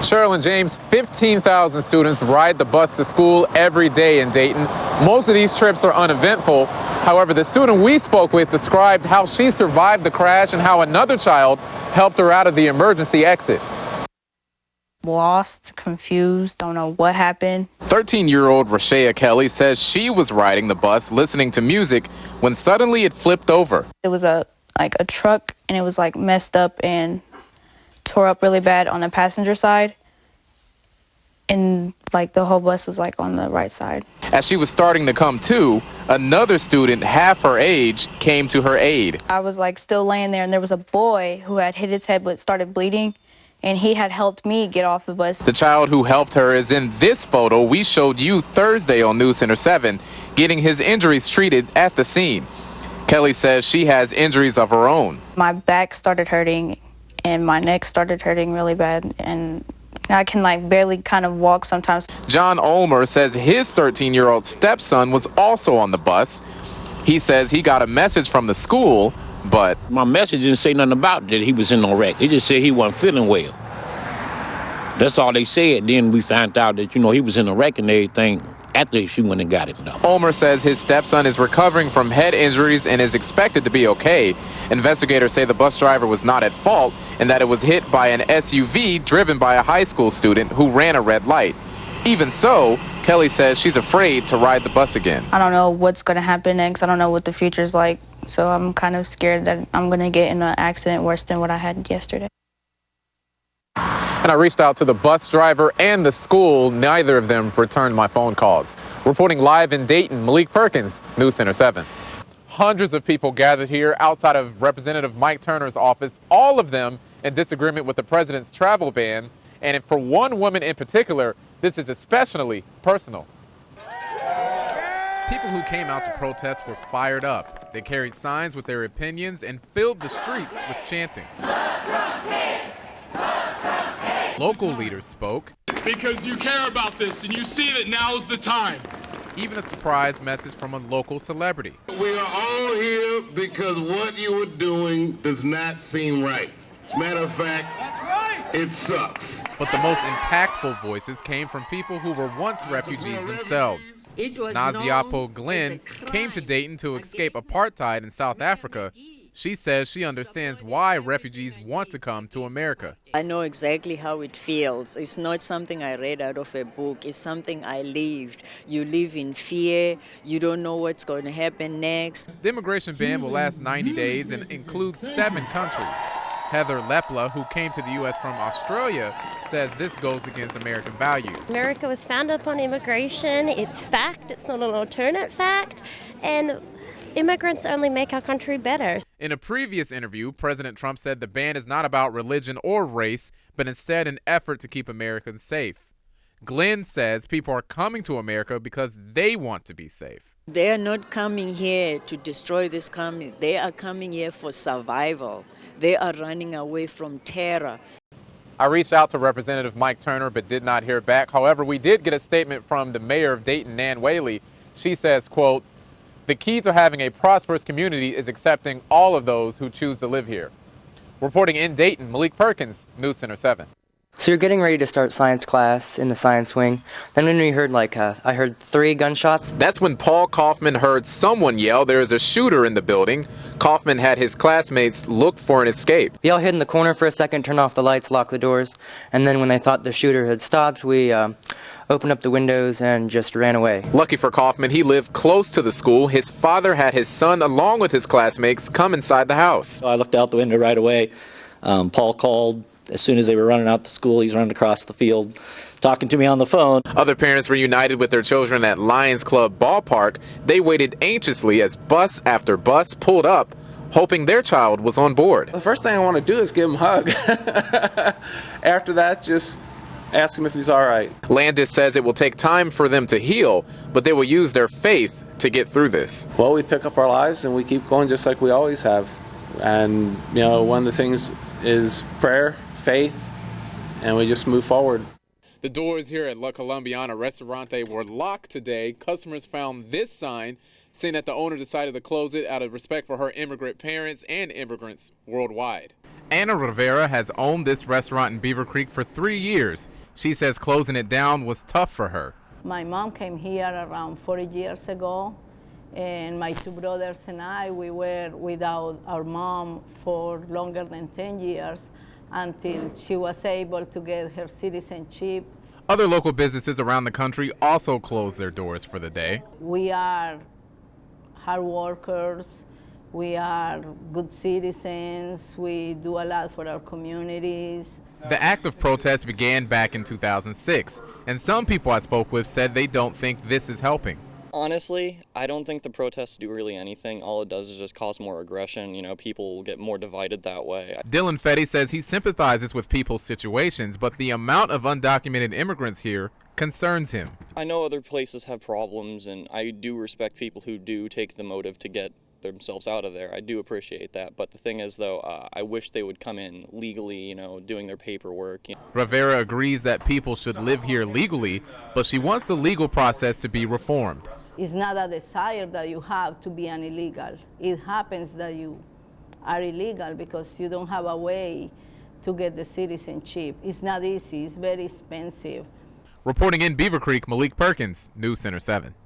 Cheryl and James, 15,000 students ride the bus to school every day in Dayton. Most of these trips are uneventful. However, the student we spoke with described how she survived the crash and how another child helped her out of the emergency exit. Lost, confused, don't know what happened. 13-year-old Rashea Kelly says she was riding the bus listening to music when suddenly it flipped over. It was a truck, and it was messed up and tore up really bad on the passenger side, and the whole bus was on the right side. As she was starting to come to, another student half her age came to her aid. I was still laying there, and there was a boy who had hit his head but started bleeding, and he had helped me get off the bus. The child who helped her is in this photo we showed you Thursday on News Center 7, getting his injuries treated at the scene. Kelly says she has injuries of her own. My back started hurting, and my neck started hurting really bad, and I can barely kind of walk sometimes. John Ulmer says his 13-year-old stepson was also on the bus. He says he got a message from the school, but my message didn't say nothing about that he was in no wreck. It just said he wasn't feeling well. That's all they said. Then we found out that, he was in a wreck and everything after she went and got him, though. Ulmer says his stepson is recovering from head injuries and is expected to be okay. Investigators say the bus driver was not at fault and that it was hit by an SUV driven by a high school student who ran a red light. Even so, Kelly says she's afraid to ride the bus again. I don't know what's going to happen next. I don't know what the future's like. So I'm kind of scared that I'm going to get in an accident worse than what I had yesterday. And I reached out to the bus driver and the school. Neither of them returned my phone calls. Reporting live in Dayton, Malik Perkins, News Center 7. Hundreds of people gathered here outside of Representative Mike Turner's office, all of them in disagreement with the president's travel ban. And for one woman in particular, this is especially personal. People who came out to protest were fired up. They carried signs with their opinions and filled the streets with chanting. Local leaders spoke. Because you care about this and you see that now's the time. Even a surprise message from a local celebrity. We are all here because what you are doing does not seem right. As a matter of fact, that's right. It sucks. But the most impactful voices came from people who were once refugees themselves. Naziapo Glenn came to Dayton to escape apartheid in South Africa. She says she understands why refugees want to come to America. I know exactly how it feels. It's not something I read out of a book. It's something I lived. You live in fear. You don't know what's going to happen next. The immigration ban will last 90 days and includes 7 countries. Heather Lepla, who came to the U.S. from Australia, says this goes against American values. America was founded upon immigration. It's fact. It's not an alternate fact. And immigrants only make our country better. In a previous interview, President Trump said the ban is not about religion or race, but instead an effort to keep Americans safe. Glenn says people are coming to America because they want to be safe. They are not coming here to destroy this country. They are coming here for survival. They are running away from terror. I reached out to Representative Mike Turner but did not hear back. However, we did get a statement from the mayor of Dayton, Nan Whaley. She says, quote, "The key to having a prosperous community is accepting all of those who choose to live here." Reporting in Dayton, Malik Perkins, News Center 7. So you're getting ready to start science class in the science wing. Then when we heard I heard 3 gunshots. That's when Paul Kaufman heard someone yell, "There is a shooter in the building." Kaufman had his classmates look for an escape. We all hid in the corner for a second, turned off the lights, locked the doors. And then when they thought the shooter had stopped, we opened up the windows and just ran away. Lucky for Kaufman, he lived close to the school. His father had his son, along with his classmates, come inside the house. I looked out the window right away. Paul called. As soon as they were running out to school, he's running across the field, talking to me on the phone. Other parents reunited with their children at Lions Club ballpark. They waited anxiously as bus after bus pulled up, hoping their child was on board. The first thing I want to do is give him a hug. After that, just ask him if he's all right. Landis says it will take time for them to heal, but they will use their faith to get through this. Well, we pick up our lives and we keep going just like we always have. And, one of the things is prayer, faith, and we just move forward. The doors here at La Colombiana Restaurante were locked today. Customers found this sign saying that the owner decided to close it out of respect for her immigrant parents and immigrants worldwide. Anna Rivera has owned this restaurant in Beaver Creek for 3 years. She says closing it down was tough for her. My mom came here around 40 years ago, and my two brothers and I, we were without our mom for longer than 10 years until she was able to get her citizenship. Other local businesses around the country also closed their doors for the day. We are hard workers. We are good citizens. We do a lot for our communities. The act of protest began back in 2006, and some people I spoke with said they don't think this is helping. Honestly, I don't think the protests do really anything. All it does is just cause more aggression. People will get more divided that way. Dylan Fetty says he sympathizes with people's situations, but the amount of undocumented immigrants here concerns him. I know other places have problems, and I do respect people who do take the motive to get themselves out of there. I do appreciate that. But the thing is, though, I wish they would come in legally, doing their paperwork. Rivera agrees that people should live here legally, but she wants the legal process to be reformed. It's not a desire that you have to be an illegal. It happens that you are illegal because you don't have a way to get the citizenship. It's not easy. It's very expensive. Reporting in Beaver Creek, Malik Perkins, News Center 7.